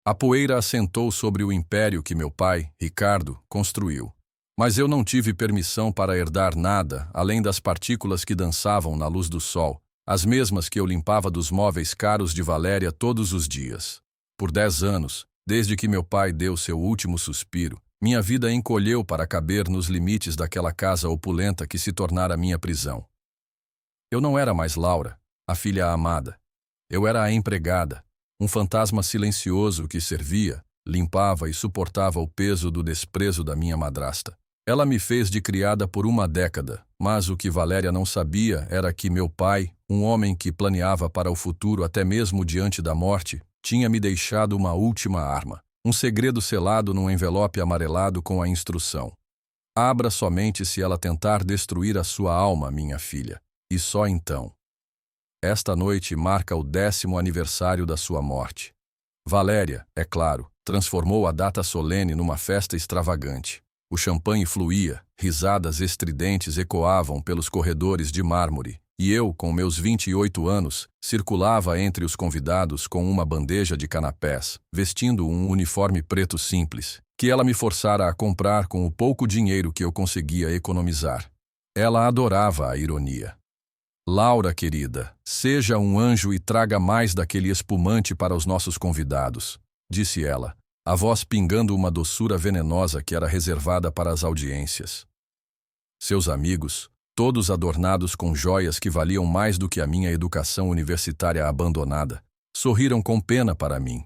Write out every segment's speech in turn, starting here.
A poeira assentou sobre o império que meu pai, Ricardo, construiu. Mas eu não tive permissão para herdar nada além das partículas que dançavam na luz do sol, as mesmas que eu limpava dos móveis caros de Valéria todos os dias. Por 10 anos, desde que meu pai deu seu último suspiro, minha vida encolheu para caber nos limites daquela casa opulenta que se tornara minha prisão. Eu não era mais Laura, a filha amada. Eu era a empregada, um fantasma silencioso que servia, limpava e suportava o peso do desprezo da minha madrasta. Ela me fez de criada por uma década, mas o que Valéria não sabia era que meu pai, um homem que planeava para o futuro até mesmo diante da morte, tinha me deixado uma última arma, um segredo selado num envelope amarelado com a instrução: abra somente se ela tentar destruir a sua alma, minha filha, e só então. Esta noite marca o 10º aniversário da sua morte. Valéria, é claro, transformou a data solene numa festa extravagante. O champanhe fluía, risadas estridentes ecoavam pelos corredores de mármore, e eu, com meus 28 anos, circulava entre os convidados com uma bandeja de canapés, vestindo um uniforme preto simples, que ela me forçara a comprar com o pouco dinheiro que eu conseguia economizar. Ela adorava a ironia. Laura, querida, seja um anjo e traga mais daquele espumante para os nossos convidados, disse ela, a voz pingando uma doçura venenosa que era reservada para as audiências. Seus amigos, todos adornados com joias que valiam mais do que a minha educação universitária abandonada, sorriram com pena para mim.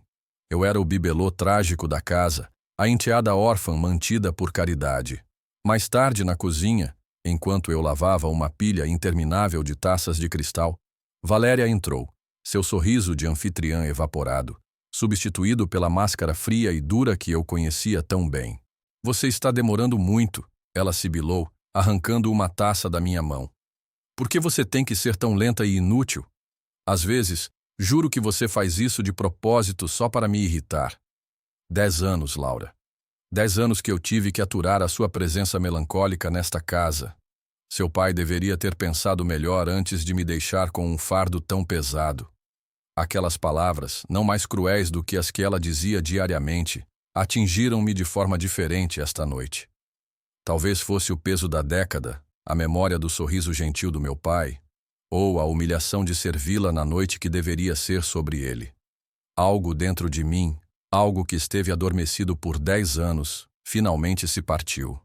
Eu era o bibelô trágico da casa, a enteada órfã mantida por caridade. Mais tarde, na cozinha, enquanto eu lavava uma pilha interminável de taças de cristal, Valéria entrou, seu sorriso de anfitriã evaporado, substituído pela máscara fria e dura que eu conhecia tão bem. Você está demorando muito, ela sibilou, arrancando uma taça da minha mão. Por que você tem que ser tão lenta e inútil? Às vezes, juro que você faz isso de propósito só para me irritar. 10 anos, Laura. 10 anos que eu tive que aturar a sua presença melancólica nesta casa. Seu pai deveria ter pensado melhor antes de me deixar com um fardo tão pesado. Aquelas palavras, não mais cruéis do que as que ela dizia diariamente, atingiram-me de forma diferente esta noite. Talvez fosse o peso da década, a memória do sorriso gentil do meu pai, ou a humilhação de servi-la na noite que deveria ser sobre ele. Algo dentro de mim, algo que esteve adormecido por 10 anos, finalmente se partiu.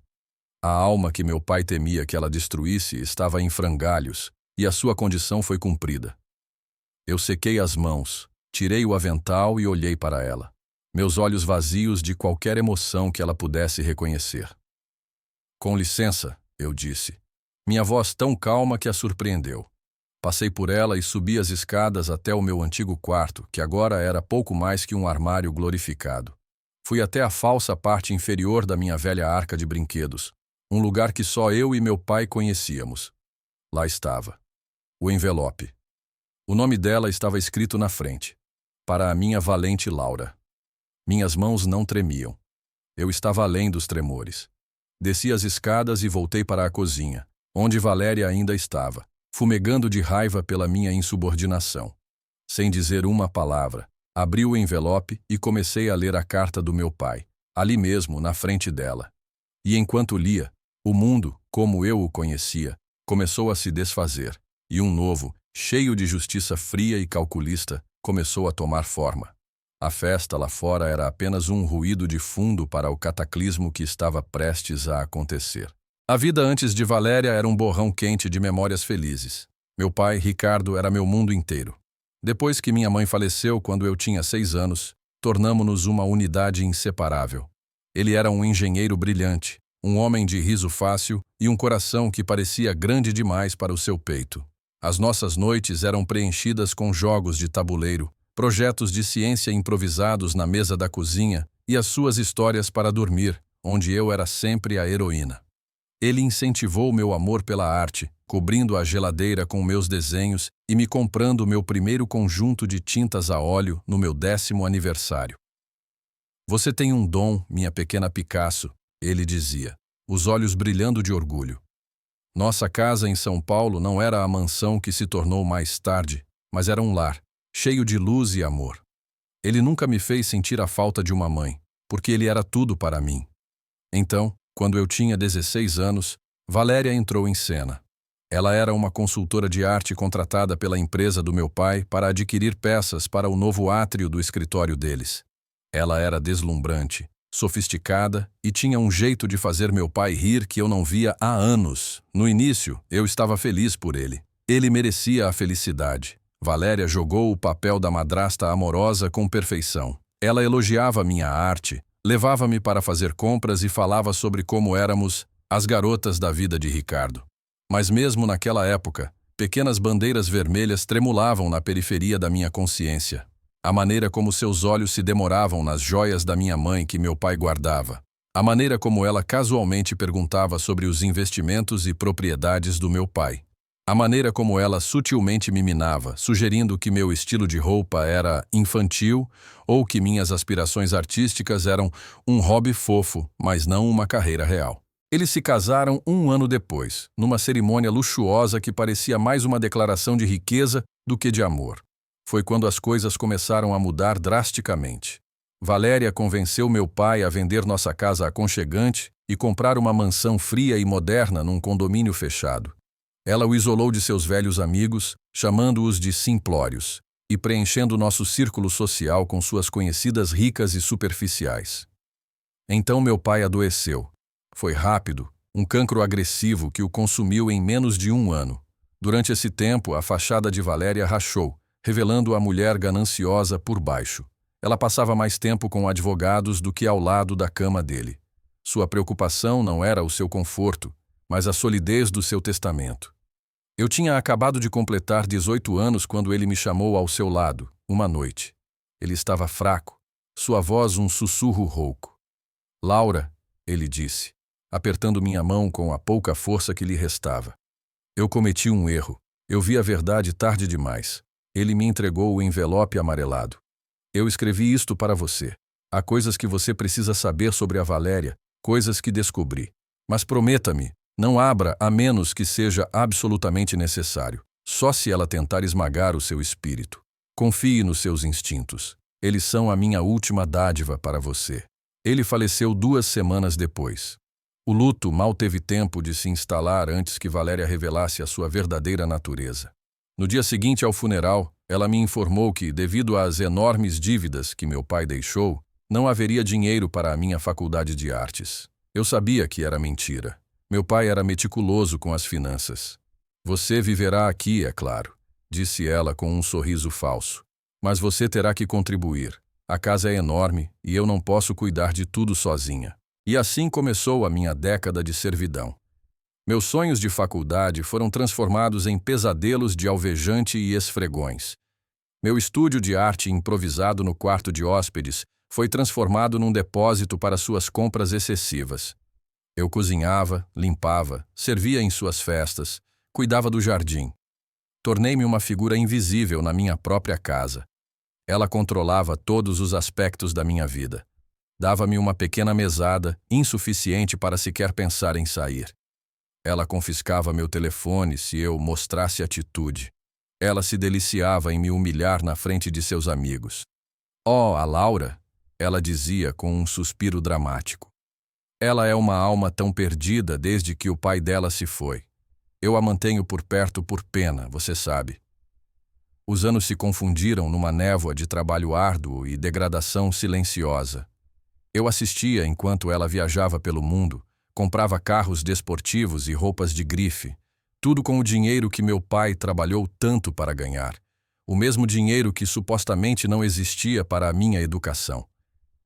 A alma que meu pai temia que ela destruísse estava em frangalhos, e a sua condição foi cumprida. Eu sequei as mãos, tirei o avental e olhei para ela, meus olhos vazios de qualquer emoção que ela pudesse reconhecer. Com licença, eu disse, minha voz tão calma que a surpreendeu. Passei por ela e subi as escadas até o meu antigo quarto, que agora era pouco mais que um armário glorificado. Fui até a falsa parte inferior da minha velha arca de brinquedos, um lugar que só eu e meu pai conhecíamos. Lá estava. O envelope. O nome dela estava escrito na frente. Para a minha valente Laura. Minhas mãos não tremiam. Eu estava além dos tremores. Desci as escadas e voltei para a cozinha, onde Valéria ainda estava, fumegando de raiva pela minha insubordinação. Sem dizer uma palavra, abri o envelope e comecei a ler a carta do meu pai, ali mesmo, na frente dela. E enquanto lia, o mundo, como eu o conhecia, começou a se desfazer, e um novo, cheio de justiça fria e calculista, começou a tomar forma. A festa lá fora era apenas um ruído de fundo para o cataclismo que estava prestes a acontecer. A vida antes de Valéria era um borrão quente de memórias felizes. Meu pai, Ricardo, era meu mundo inteiro. Depois que minha mãe faleceu quando eu tinha 6 anos, tornamo-nos uma unidade inseparável. Ele era um engenheiro brilhante, um homem de riso fácil e um coração que parecia grande demais para o seu peito. As nossas noites eram preenchidas com jogos de tabuleiro, projetos de ciência improvisados na mesa da cozinha e as suas histórias para dormir, onde eu era sempre a heroína. Ele incentivou meu amor pela arte, cobrindo a geladeira com meus desenhos e me comprando meu primeiro conjunto de tintas a óleo no meu 10º aniversário. Você tem um dom, minha pequena Picasso, ele dizia, os olhos brilhando de orgulho. Nossa casa em São Paulo não era a mansão que se tornou mais tarde, mas era um lar, cheio de luz e amor. Ele nunca me fez sentir a falta de uma mãe, porque ele era tudo para mim. Então, quando eu tinha 16 anos, Valéria entrou em cena. Ela era uma consultora de arte contratada pela empresa do meu pai para adquirir peças para o novo átrio do escritório deles. Ela era deslumbrante, sofisticada e tinha um jeito de fazer meu pai rir que eu não via há anos. No início, eu estava feliz por ele. Ele merecia a felicidade. Valéria jogou o papel da madrasta amorosa com perfeição. Ela elogiava minha arte, levava-me para fazer compras e falava sobre como éramos as garotas da vida de Ricardo. Mas mesmo naquela época, pequenas bandeiras vermelhas tremulavam na periferia da minha consciência. A maneira como seus olhos se demoravam nas joias da minha mãe que meu pai guardava. A maneira como ela casualmente perguntava sobre os investimentos e propriedades do meu pai. A maneira como ela sutilmente me minava, sugerindo que meu estilo de roupa era infantil ou que minhas aspirações artísticas eram um hobby fofo, mas não uma carreira real. Eles se casaram um ano depois, numa cerimônia luxuosa que parecia mais uma declaração de riqueza do que de amor. Foi quando as coisas começaram a mudar drasticamente. Valéria convenceu meu pai a vender nossa casa aconchegante e comprar uma mansão fria e moderna num condomínio fechado. Ela o isolou de seus velhos amigos, chamando-os de simplórios, e preenchendo nosso círculo social com suas conhecidas ricas e superficiais. Então meu pai adoeceu. Foi rápido, um cancro agressivo que o consumiu em menos de um ano. Durante esse tempo, a fachada de Valéria rachou, revelando a mulher gananciosa por baixo. Ela passava mais tempo com advogados do que ao lado da cama dele. Sua preocupação não era o seu conforto, mas a solidez do seu testamento. Eu tinha acabado de completar 18 anos quando ele me chamou ao seu lado, uma noite. Ele estava fraco, sua voz um sussurro rouco. "Laura", ele disse, apertando minha mão com a pouca força que lhe restava. Eu cometi um erro. Eu vi a verdade tarde demais. Ele me entregou o envelope amarelado. "Eu escrevi isto para você. Há coisas que você precisa saber sobre a Valéria, coisas que descobri. Mas prometa-me, não abra a menos que seja absolutamente necessário. Só se ela tentar esmagar o seu espírito. Confie nos seus instintos. Eles são a minha última dádiva para você." Ele faleceu 2 semanas depois. O luto mal teve tempo de se instalar antes que Valéria revelasse a sua verdadeira natureza. No dia seguinte ao funeral, ela me informou que, devido às enormes dívidas que meu pai deixou, não haveria dinheiro para a minha faculdade de artes. Eu sabia que era mentira. Meu pai era meticuloso com as finanças. "Você viverá aqui, é claro", disse ela com um sorriso falso. "Mas você terá que contribuir. A casa é enorme e eu não posso cuidar de tudo sozinha." E assim começou a minha década de servidão. Meus sonhos de faculdade foram transformados em pesadelos de alvejante e esfregões. Meu estúdio de arte improvisado no quarto de hóspedes foi transformado num depósito para suas compras excessivas. Eu cozinhava, limpava, servia em suas festas, cuidava do jardim. Tornei-me uma figura invisível na minha própria casa. Ela controlava todos os aspectos da minha vida. Dava-me uma pequena mesada, insuficiente para sequer pensar em sair. Ela confiscava meu telefone se eu mostrasse atitude. Ela se deliciava em me humilhar na frente de seus amigos. "Oh, a Laura", ela dizia com um suspiro dramático. "Ela é uma alma tão perdida desde que o pai dela se foi. Eu a mantenho por perto por pena, você sabe." Os anos se confundiram numa névoa de trabalho árduo e degradação silenciosa. Eu assistia enquanto ela viajava pelo mundo, comprava carros desportivos e roupas de grife, tudo com o dinheiro que meu pai trabalhou tanto para ganhar, o mesmo dinheiro que supostamente não existia para a minha educação.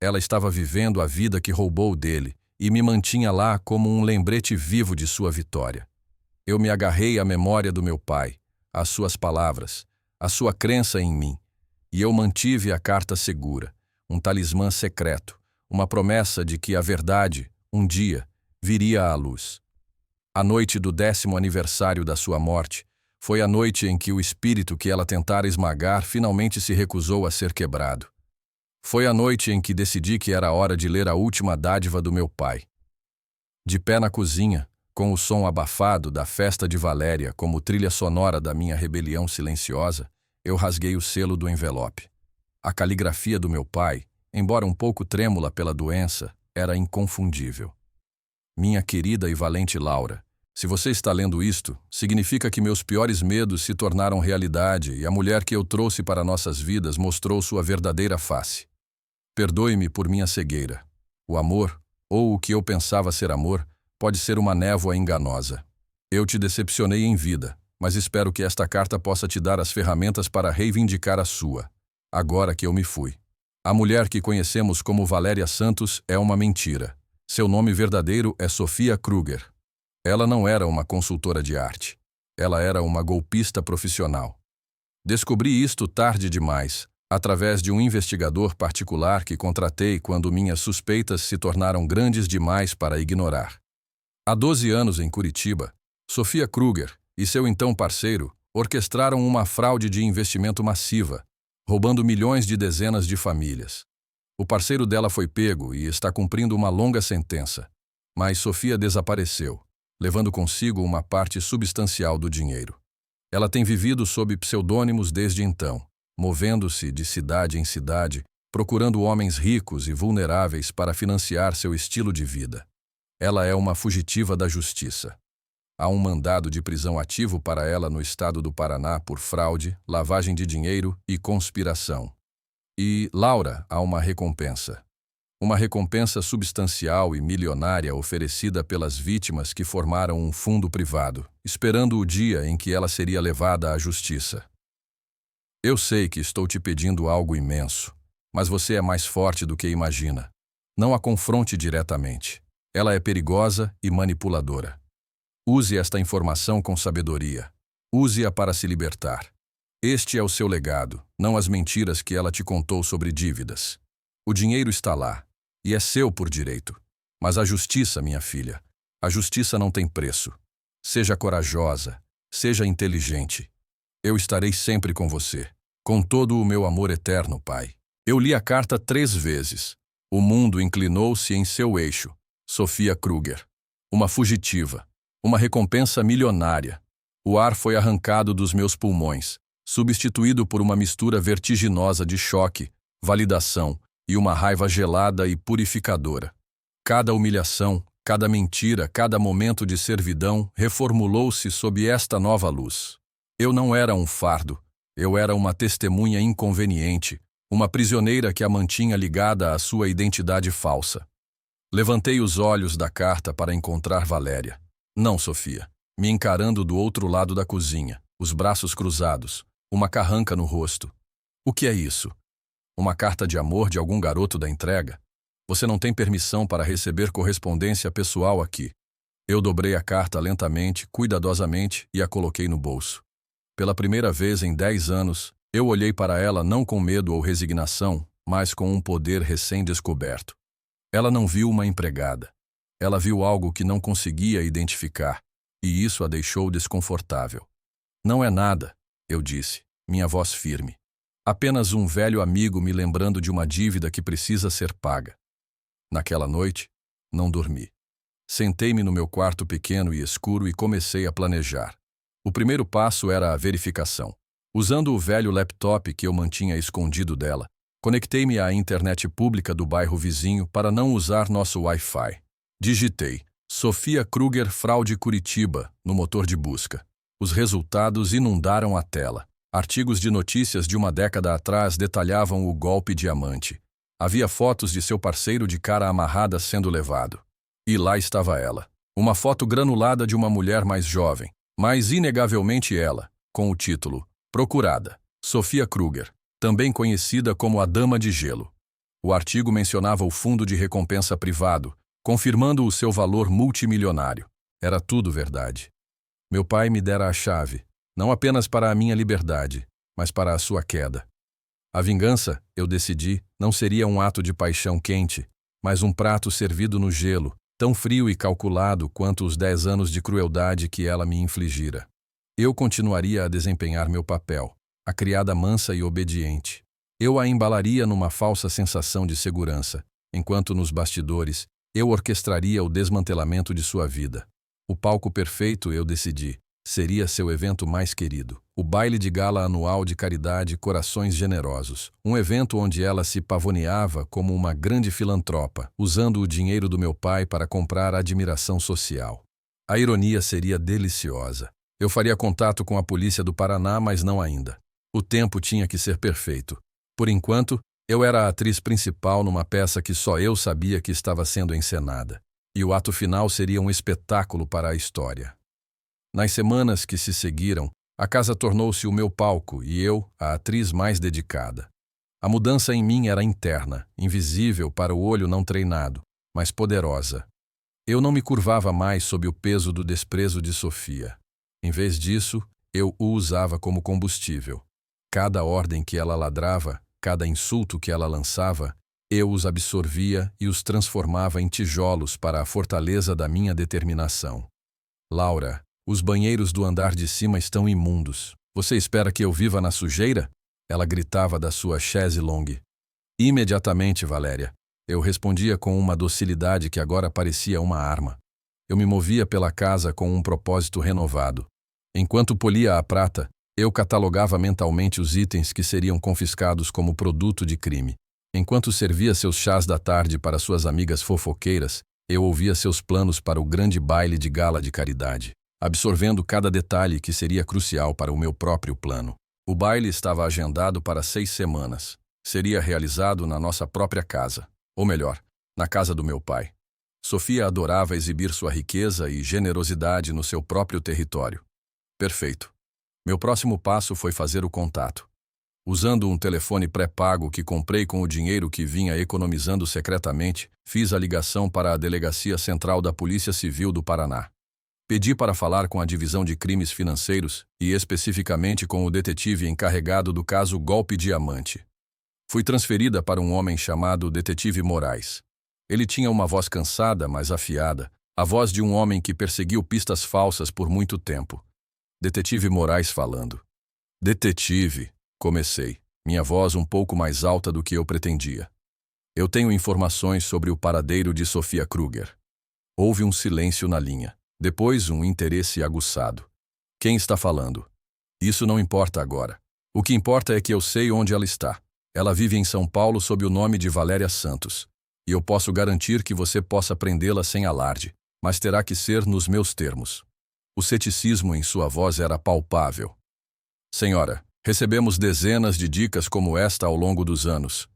Ela estava vivendo a vida que roubou dele e me mantinha lá como um lembrete vivo de sua vitória. Eu me agarrei à memória do meu pai, às suas palavras, à sua crença em mim, e eu mantive a carta segura, um talismã secreto, uma promessa de que a verdade, um dia, viria à luz. A noite do 10º aniversário da sua morte foi a noite em que o espírito que ela tentara esmagar finalmente se recusou a ser quebrado. Foi a noite em que decidi que era hora de ler a última dádiva do meu pai. De pé na cozinha, com o som abafado da festa de Valéria como trilha sonora da minha rebelião silenciosa, eu rasguei o selo do envelope. A caligrafia do meu pai, embora um pouco trêmula pela doença, era inconfundível. Minha querida e valente Laura, se você está lendo isto, significa que meus piores medos se tornaram realidade e a mulher que eu trouxe para nossas vidas mostrou sua verdadeira face. Perdoe-me por minha cegueira. O amor, ou o que eu pensava ser amor, pode ser uma névoa enganosa. Eu te decepcionei em vida, mas espero que esta carta possa te dar as ferramentas para reivindicar a sua, agora que eu me fui. A mulher que conhecemos como Valéria Santos é uma mentira. Seu nome verdadeiro é Sofia Kruger. Ela não era uma consultora de arte. Ela era uma golpista profissional. Descobri isto tarde demais, através de um investigador particular que contratei quando minhas suspeitas se tornaram grandes demais para ignorar. Há 12 anos em Curitiba, Sofia Kruger e seu então parceiro orquestraram uma fraude de investimento massiva, roubando milhões de dezenas de famílias. O parceiro dela foi pego e está cumprindo uma longa sentença, mas Sofia desapareceu, levando consigo uma parte substancial do dinheiro. Ela tem vivido sob pseudônimos desde então, movendo-se de cidade em cidade, procurando homens ricos e vulneráveis para financiar seu estilo de vida. Ela é uma fugitiva da justiça. Há um mandado de prisão ativo para ela no estado do Paraná por fraude, lavagem de dinheiro e conspiração. E, Laura, há uma recompensa. Uma recompensa substancial e milionária oferecida pelas vítimas que formaram um fundo privado, esperando o dia em que ela seria levada à justiça. Eu sei que estou te pedindo algo imenso, mas você é mais forte do que imagina. Não a confronte diretamente. Ela é perigosa e manipuladora. Use esta informação com sabedoria. Use-a para se libertar. Este é o seu legado, não as mentiras que ela te contou sobre dívidas. O dinheiro está lá, e é seu por direito. Mas a justiça, minha filha, a justiça não tem preço. Seja corajosa, seja inteligente. Eu estarei sempre com você, com todo o meu amor eterno, pai. Eu li a carta 3 vezes. O mundo inclinou-se em seu eixo. Sofia Kruger. Uma fugitiva. Uma recompensa milionária. O ar foi arrancado dos meus pulmões, substituído por uma mistura vertiginosa de choque, validação e uma raiva gelada e purificadora. Cada humilhação, cada mentira, cada momento de servidão reformulou-se sob esta nova luz. Eu não era um fardo, eu era uma testemunha inconveniente, uma prisioneira que a mantinha ligada à sua identidade falsa. Levantei os olhos da carta para encontrar Valéria. Não, Sofia, me encarando do outro lado da cozinha, os braços cruzados, uma carranca no rosto. O que é isso? Uma carta de amor de algum garoto da entrega? Você não tem permissão para receber correspondência pessoal aqui. Eu dobrei a carta lentamente, cuidadosamente e a coloquei no bolso. Pela primeira vez em 10 anos, eu olhei para ela não com medo ou resignação, mas com um poder recém-descoberto. Ela não viu uma empregada. Ela viu algo que não conseguia identificar, e isso a deixou desconfortável. Não é nada, eu disse, minha voz firme. Apenas um velho amigo me lembrando de uma dívida que precisa ser paga. Naquela noite, não dormi. Sentei-me no meu quarto pequeno e escuro e comecei a planejar. O primeiro passo era a verificação. Usando o velho laptop que eu mantinha escondido dela, conectei-me à internet pública do bairro vizinho para não usar nosso Wi-Fi. Digitei Sofia Kruger Fraude Curitiba no motor de busca. Os resultados inundaram a tela. Artigos de notícias de uma década atrás detalhavam o golpe diamante. Havia fotos de seu parceiro de cara amarrada sendo levado. E lá estava ela. Uma foto granulada de uma mulher mais jovem, mas inegavelmente ela, com o título Procurada, Sofia Kruger, também conhecida como a Dama de Gelo. O artigo mencionava o fundo de recompensa privado, confirmando o seu valor multimilionário. Era tudo verdade. Meu pai me dera a chave, não apenas para a minha liberdade, mas para a sua queda. A vingança, eu decidi, não seria um ato de paixão quente, mas um prato servido no gelo, tão frio e calculado quanto os 10 anos de crueldade que ela me infligira. Eu continuaria a desempenhar meu papel, a criada mansa e obediente. Eu a embalaria numa falsa sensação de segurança, enquanto nos bastidores eu orquestraria o desmantelamento de sua vida. O palco perfeito, eu decidi, Seria seu evento mais querido. O baile de gala anual de caridade Corações Generosos. Um evento onde ela se pavoneava como uma grande filantropa, usando o dinheiro do meu pai para comprar admiração social. A ironia seria deliciosa. Eu faria contato com a polícia do Paraná, mas não ainda. O tempo tinha que ser perfeito. Por enquanto, eu era a atriz principal numa peça que só eu sabia que estava sendo encenada. E o ato final seria um espetáculo para a história. Nas semanas que se seguiram, a casa tornou-se o meu palco e eu, a atriz mais dedicada. A mudança em mim era interna, invisível para o olho não treinado, mas poderosa. Eu não me curvava mais sob o peso do desprezo de Sofia. Em vez disso, eu o usava como combustível. Cada ordem que ela ladrava, cada insulto que ela lançava, eu os absorvia e os transformava em tijolos para a fortaleza da minha determinação. Laura, os banheiros do andar de cima estão imundos. Você espera que eu viva na sujeira? Ela gritava da sua chaise longue. Imediatamente, Valéria. Eu respondia com uma docilidade que agora parecia uma arma. Eu me movia pela casa com um propósito renovado. Enquanto polia a prata, eu catalogava mentalmente os itens que seriam confiscados como produto de crime. Enquanto servia seus chás da tarde para suas amigas fofoqueiras, eu ouvia seus planos para o grande baile de gala de caridade, absorvendo cada detalhe que seria crucial para o meu próprio plano. O baile estava agendado para 6 semanas. Seria realizado na nossa própria casa, ou melhor, na casa do meu pai. Sofia adorava exibir sua riqueza e generosidade no seu próprio território. Perfeito. Meu próximo passo foi fazer o contato. Usando um telefone pré-pago que comprei com o dinheiro que vinha economizando secretamente, fiz a ligação para a Delegacia Central da Polícia Civil do Paraná. Pedi para falar com a Divisão de Crimes Financeiros e especificamente com o detetive encarregado do caso Golpe Diamante. Fui transferida para um homem chamado Detetive Moraes. Ele tinha uma voz cansada, mas afiada, a voz de um homem que perseguiu pistas falsas por muito tempo. Detetive Moraes falando. Detetive, comecei, minha voz um pouco mais alta do que eu pretendia. Eu tenho informações sobre o paradeiro de Sofia Kruger. Houve um silêncio na linha. Depois, um interesse aguçado. Quem está falando? Isso não importa agora. O que importa é que eu sei onde ela está. Ela vive em São Paulo sob o nome de Valéria Santos. E eu posso garantir que você possa prendê-la sem alarde, mas terá que ser nos meus termos. O ceticismo em sua voz era palpável. Senhora, recebemos dezenas de dicas como esta ao longo dos anos.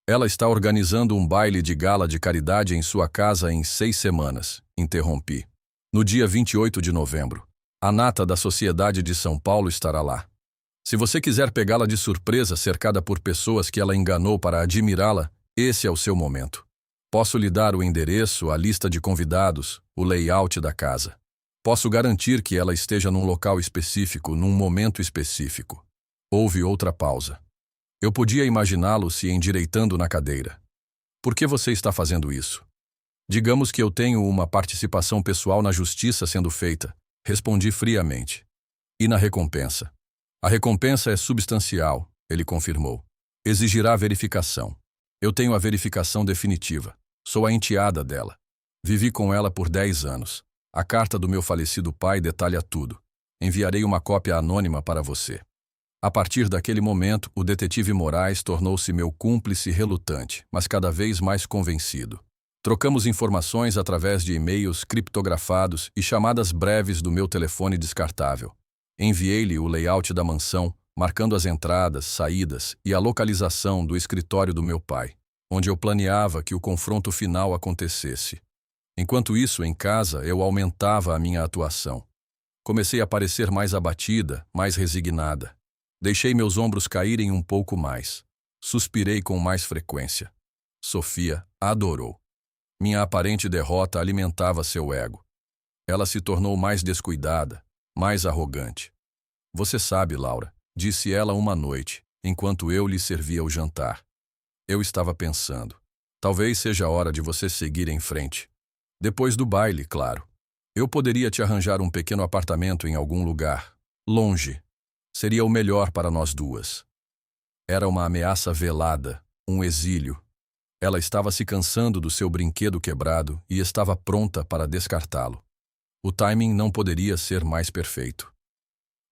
Ela está organizando um baile de gala de caridade em sua casa em 6 semanas, interrompi. No dia 28 de novembro, a nata da Sociedade de São Paulo estará lá. Se você quiser pegá-la de surpresa cercada por pessoas que ela enganou para admirá-la, esse é o seu momento. Posso lhe dar o endereço, a lista de convidados, o layout da casa. Posso garantir que ela esteja num local específico, num momento específico. Houve outra pausa. Eu podia imaginá-lo se endireitando na cadeira. Por que você está fazendo isso? Digamos que eu tenho uma participação pessoal na justiça sendo feita. Respondi friamente. E na recompensa? A recompensa é substancial, ele confirmou. Exigirá verificação. Eu tenho a verificação definitiva. Sou a enteada dela. Vivi com ela por 10 anos. A carta do meu falecido pai detalha tudo. Enviarei uma cópia anônima para você. A partir daquele momento, o detetive Moraes tornou-se meu cúmplice relutante, mas cada vez mais convencido. Trocamos informações através de e-mails criptografados e chamadas breves do meu telefone descartável. Enviei-lhe o layout da mansão, marcando as entradas, saídas e a localização do escritório do meu pai, onde eu planeava que o confronto final acontecesse. Enquanto isso, em casa, eu aumentava a minha atuação. Comecei a parecer mais abatida, mais resignada. Deixei meus ombros caírem um pouco mais. Suspirei com mais frequência. Sofia adorou. Minha aparente derrota alimentava seu ego. Ela se tornou mais descuidada, mais arrogante. Você sabe, Laura, disse ela uma noite, enquanto eu lhe servia o jantar. Eu estava pensando. Talvez seja a hora de você seguir em frente. Depois do baile, claro. Eu poderia te arranjar um pequeno apartamento em algum lugar, longe. Seria o melhor para nós duas. Era uma ameaça velada, um exílio. Ela estava se cansando do seu brinquedo quebrado e estava pronta para descartá-lo. O timing não poderia ser mais perfeito.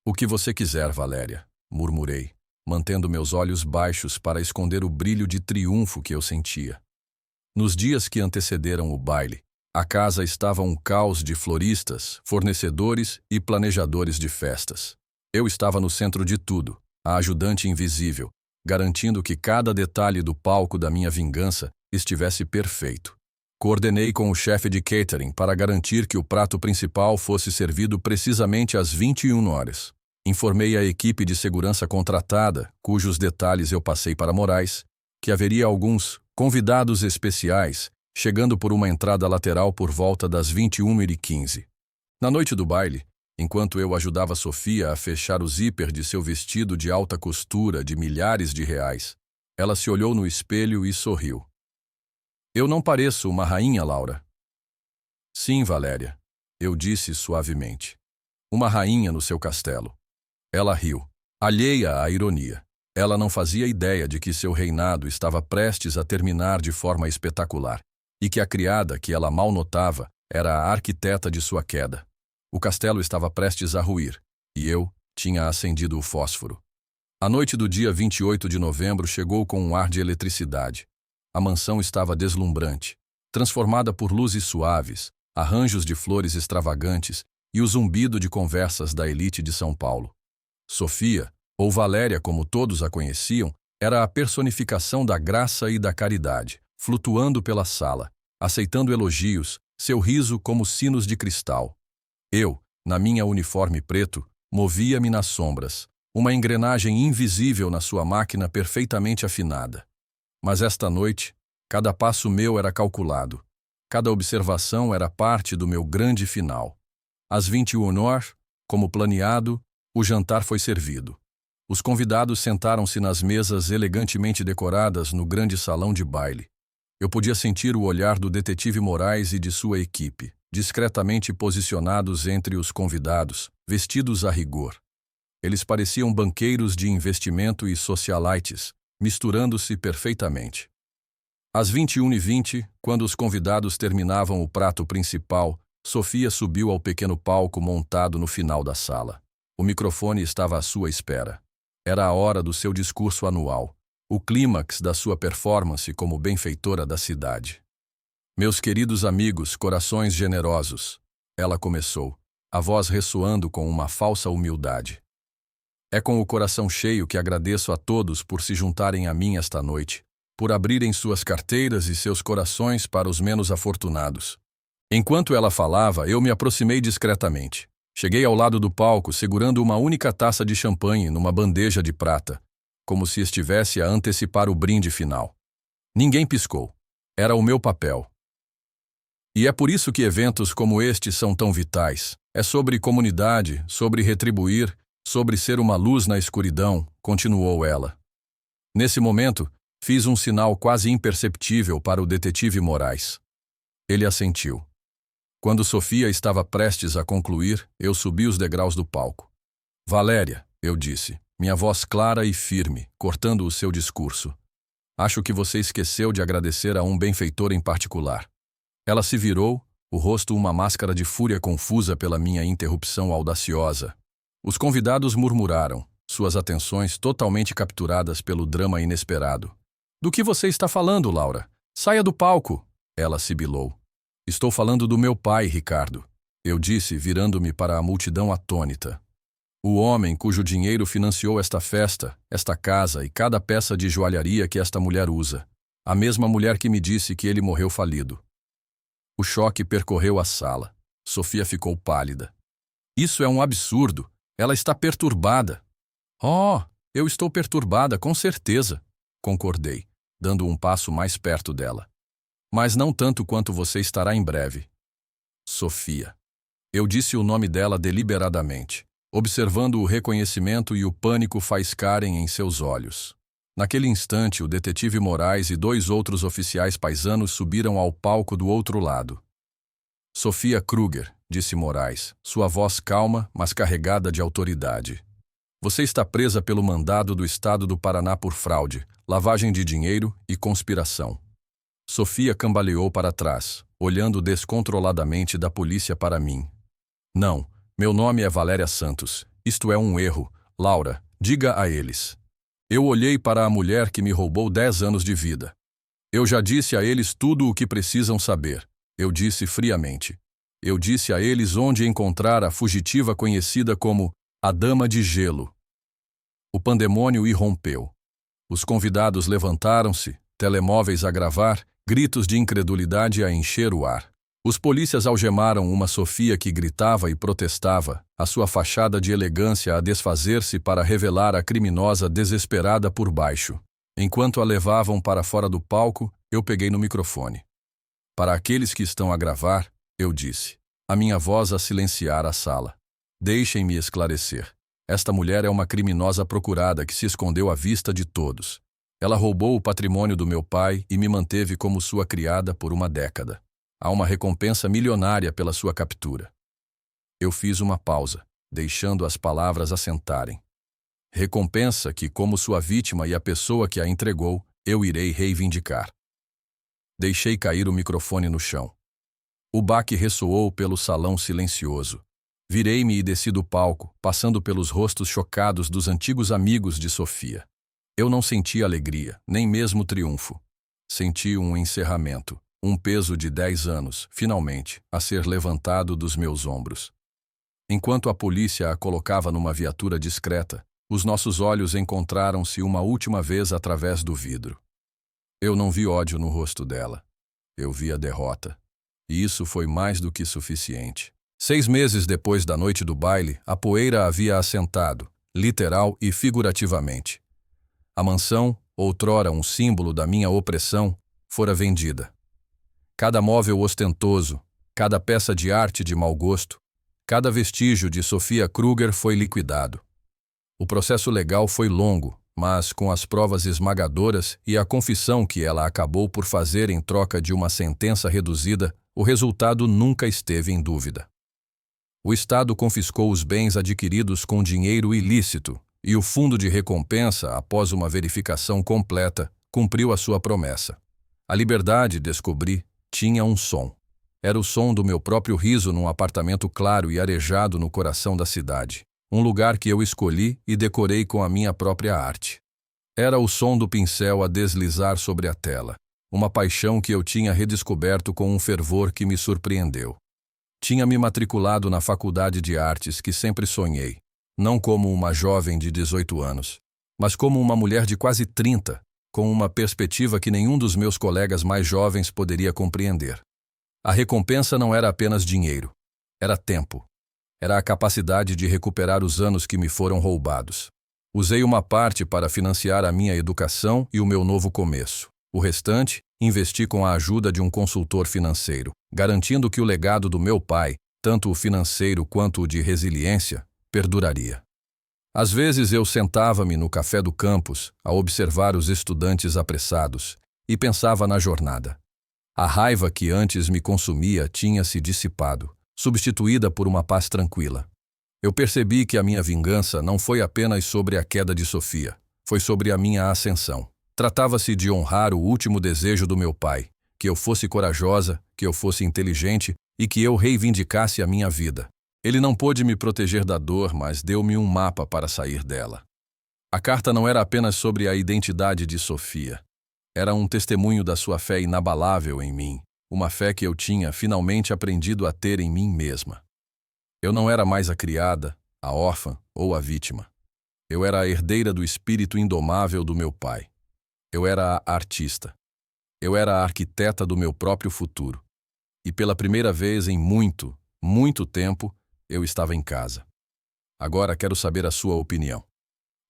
O que você quiser, Valéria, murmurei, mantendo meus olhos baixos para esconder o brilho de triunfo que eu sentia. Nos dias que antecederam o baile, a casa estava um caos de floristas, fornecedores e planejadores de festas. Eu estava no centro de tudo, a ajudante invisível, garantindo que cada detalhe do palco da minha vingança estivesse perfeito. Coordenei com o chefe de catering para garantir que o prato principal fosse servido precisamente às 21 horas. Informei a equipe de segurança contratada, cujos detalhes eu passei para Moraes, que haveria alguns convidados especiais chegando por uma entrada lateral por volta das 21h15. Na noite do baile, enquanto eu ajudava Sofia a fechar o zíper de seu vestido de alta costura de milhares de reais, ela se olhou no espelho e sorriu. Eu não pareço uma rainha, Laura? Sim, Valéria, eu disse suavemente. Uma rainha no seu castelo. Ela riu, alheia à ironia. Ela não fazia ideia de que seu reinado estava prestes a terminar de forma espetacular, e que a criada que ela mal notava era a arquiteta de sua queda. O castelo estava prestes a ruir, e eu tinha acendido o fósforo. A noite do dia 28 de novembro chegou com um ar de eletricidade. A mansão estava deslumbrante, transformada por luzes suaves, arranjos de flores extravagantes e o zumbido de conversas da elite de São Paulo. Sofia, ou Valéria como todos a conheciam, era a personificação da graça e da caridade, flutuando pela sala, aceitando elogios, seu riso como sinos de cristal. Eu, na minha uniforme preto, movia-me nas sombras, uma engrenagem invisível na sua máquina perfeitamente afinada. Mas esta noite, cada passo meu era calculado, cada observação era parte do meu grande final. Às 21h, como planeado, o jantar foi servido. Os convidados sentaram-se nas mesas elegantemente decoradas no grande salão de baile. Eu podia sentir o olhar do detetive Moraes e de sua equipe, discretamente posicionados entre os convidados, vestidos a rigor. Eles pareciam banqueiros de investimento e socialites, misturando-se perfeitamente. Às 21h20, quando os convidados terminavam o prato principal, Sofia subiu ao pequeno palco montado no final da sala. O microfone estava à sua espera. Era a hora do seu discurso anual, o clímax da sua performance como benfeitora da cidade. Meus queridos amigos, corações generosos, ela começou, a voz ressoando com uma falsa humildade. É com o coração cheio que agradeço a todos por se juntarem a mim esta noite, por abrirem suas carteiras e seus corações para os menos afortunados. Enquanto ela falava, eu me aproximei discretamente. Cheguei ao lado do palco segurando uma única taça de champanhe numa bandeja de prata, como se estivesse a antecipar o brinde final. Ninguém piscou. Era o meu papel. E é por isso que eventos como este são tão vitais. É sobre comunidade, sobre retribuir, sobre ser uma luz na escuridão, continuou ela. Nesse momento, fiz um sinal quase imperceptível para o detetive Moraes. Ele assentiu. Quando Sofia estava prestes a concluir, eu subi os degraus do palco. Valéria, eu disse, minha voz clara e firme, cortando o seu discurso. Acho que você esqueceu de agradecer a um benfeitor em particular. Ela se virou, o rosto uma máscara de fúria confusa pela minha interrupção audaciosa. Os convidados murmuraram, suas atenções totalmente capturadas pelo drama inesperado. Do que você está falando, Laura? Saia do palco! Ela sibilou. Estou falando do meu pai, Ricardo. Eu disse, virando-me para a multidão atônita. O homem cujo dinheiro financiou esta festa, esta casa e cada peça de joalharia que esta mulher usa. A mesma mulher que me disse que ele morreu falido. O choque percorreu a sala. Sofia ficou pálida. Isso é um absurdo. Ela está perturbada. Oh, eu estou perturbada, com certeza, concordei, dando um passo mais perto dela. Mas não tanto quanto você estará em breve. Sofia. Eu disse o nome dela deliberadamente, observando o reconhecimento e o pânico faiscarem em seus olhos. Naquele instante, o detetive Moraes e 2 outros oficiais paisanos subiram ao palco do outro lado. Sofia Kruger, disse Moraes, sua voz calma, mas carregada de autoridade. Você está presa pelo mandado do Estado do Paraná por fraude, lavagem de dinheiro e conspiração. Sofia cambaleou para trás, olhando descontroladamente da polícia para mim. Não, meu nome é Valéria Santos, isto é um erro. Laura, diga a eles. Eu olhei para a mulher que me roubou 10 anos de vida. Eu já disse a eles tudo o que precisam saber. Eu disse friamente. Eu disse a eles onde encontrar a fugitiva conhecida como a Dama de Gelo. O pandemônio irrompeu. Os convidados levantaram-se, telemóveis a gravar, gritos de incredulidade a encher o ar. Os polícias algemaram uma Sofia que gritava e protestava, a sua fachada de elegância a desfazer-se para revelar a criminosa desesperada por baixo. Enquanto a levavam para fora do palco, eu peguei no microfone. Para aqueles que estão a gravar, eu disse, a minha voz a silenciar a sala. Deixem-me esclarecer. Esta mulher é uma criminosa procurada que se escondeu à vista de todos. Ela roubou o patrimônio do meu pai e me manteve como sua criada por uma década. Há uma recompensa milionária pela sua captura. Eu fiz uma pausa, deixando as palavras assentarem. Recompensa que, como sua vítima e a pessoa que a entregou, eu irei reivindicar. Deixei cair o microfone no chão. O baque ressoou pelo salão silencioso. Virei-me e desci do palco, passando pelos rostos chocados dos antigos amigos de Sofia. Eu não senti alegria, nem mesmo triunfo. Senti um encerramento. Um peso de 10 anos, finalmente, a ser levantado dos meus ombros. Enquanto a polícia a colocava numa viatura discreta, os nossos olhos encontraram-se uma última vez através do vidro. Eu não vi ódio no rosto dela. Eu vi a derrota. E isso foi mais do que suficiente. 6 meses depois da noite do baile, a poeira havia assentado, literal e figurativamente. A mansão, outrora um símbolo da minha opressão, fora vendida. Cada móvel ostentoso, cada peça de arte de mau gosto, cada vestígio de Sofia Kruger foi liquidado. O processo legal foi longo, mas com as provas esmagadoras e a confissão que ela acabou por fazer em troca de uma sentença reduzida, o resultado nunca esteve em dúvida. O Estado confiscou os bens adquiridos com dinheiro ilícito e o fundo de recompensa, após uma verificação completa, cumpriu a sua promessa. A liberdade, descobri, tinha um som. Era o som do meu próprio riso num apartamento claro e arejado no coração da cidade. Um lugar que eu escolhi e decorei com a minha própria arte. Era o som do pincel a deslizar sobre a tela. Uma paixão que eu tinha redescoberto com um fervor que me surpreendeu. Tinha me matriculado na faculdade de artes que sempre sonhei. Não como uma jovem de 18 anos, mas como uma mulher de quase 30, com uma perspectiva que nenhum dos meus colegas mais jovens poderia compreender. A recompensa não era apenas dinheiro, era tempo. Era a capacidade de recuperar os anos que me foram roubados. Usei uma parte para financiar a minha educação e o meu novo começo. O restante, investi com a ajuda de um consultor financeiro, garantindo que o legado do meu pai, tanto o financeiro quanto o de resiliência, perduraria. Às vezes eu sentava-me no café do campus a observar os estudantes apressados e pensava na jornada. A raiva que antes me consumia tinha se dissipado, substituída por uma paz tranquila. Eu percebi que a minha vingança não foi apenas sobre a queda de Sofia, foi sobre a minha ascensão. Tratava-se de honrar o último desejo do meu pai, que eu fosse corajosa, que eu fosse inteligente e que eu reivindicasse a minha vida. Ele não pôde me proteger da dor, mas deu-me um mapa para sair dela. A carta não era apenas sobre a identidade de Sofia. Era um testemunho da sua fé inabalável em mim, uma fé que eu tinha finalmente aprendido a ter em mim mesma. Eu não era mais a criada, a órfã ou a vítima. Eu era a herdeira do espírito indomável do meu pai. Eu era a artista. Eu era a arquiteta do meu próprio futuro. E pela primeira vez em muito, muito tempo, eu estava em casa. Agora quero saber a sua opinião.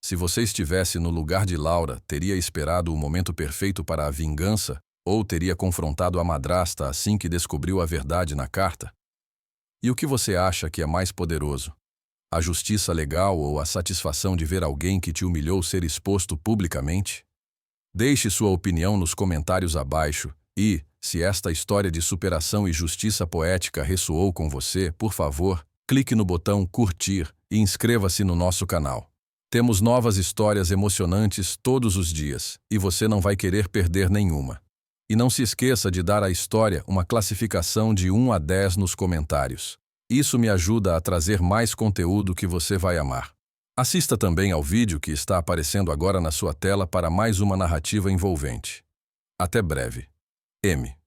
Se você estivesse no lugar de Laura, teria esperado o momento perfeito para a vingança ou teria confrontado a madrasta assim que descobriu a verdade na carta? E o que você acha que é mais poderoso? A justiça legal ou a satisfação de ver alguém que te humilhou ser exposto publicamente? Deixe sua opinião nos comentários abaixo e, se esta história de superação e justiça poética ressoou com você, por favor, clique no botão curtir e inscreva-se no nosso canal. Temos novas histórias emocionantes todos os dias e você não vai querer perder nenhuma. E não se esqueça de dar à história uma classificação de 1 a 10 nos comentários. Isso me ajuda a trazer mais conteúdo que você vai amar. Assista também ao vídeo que está aparecendo agora na sua tela para mais uma narrativa envolvente. Até breve. M.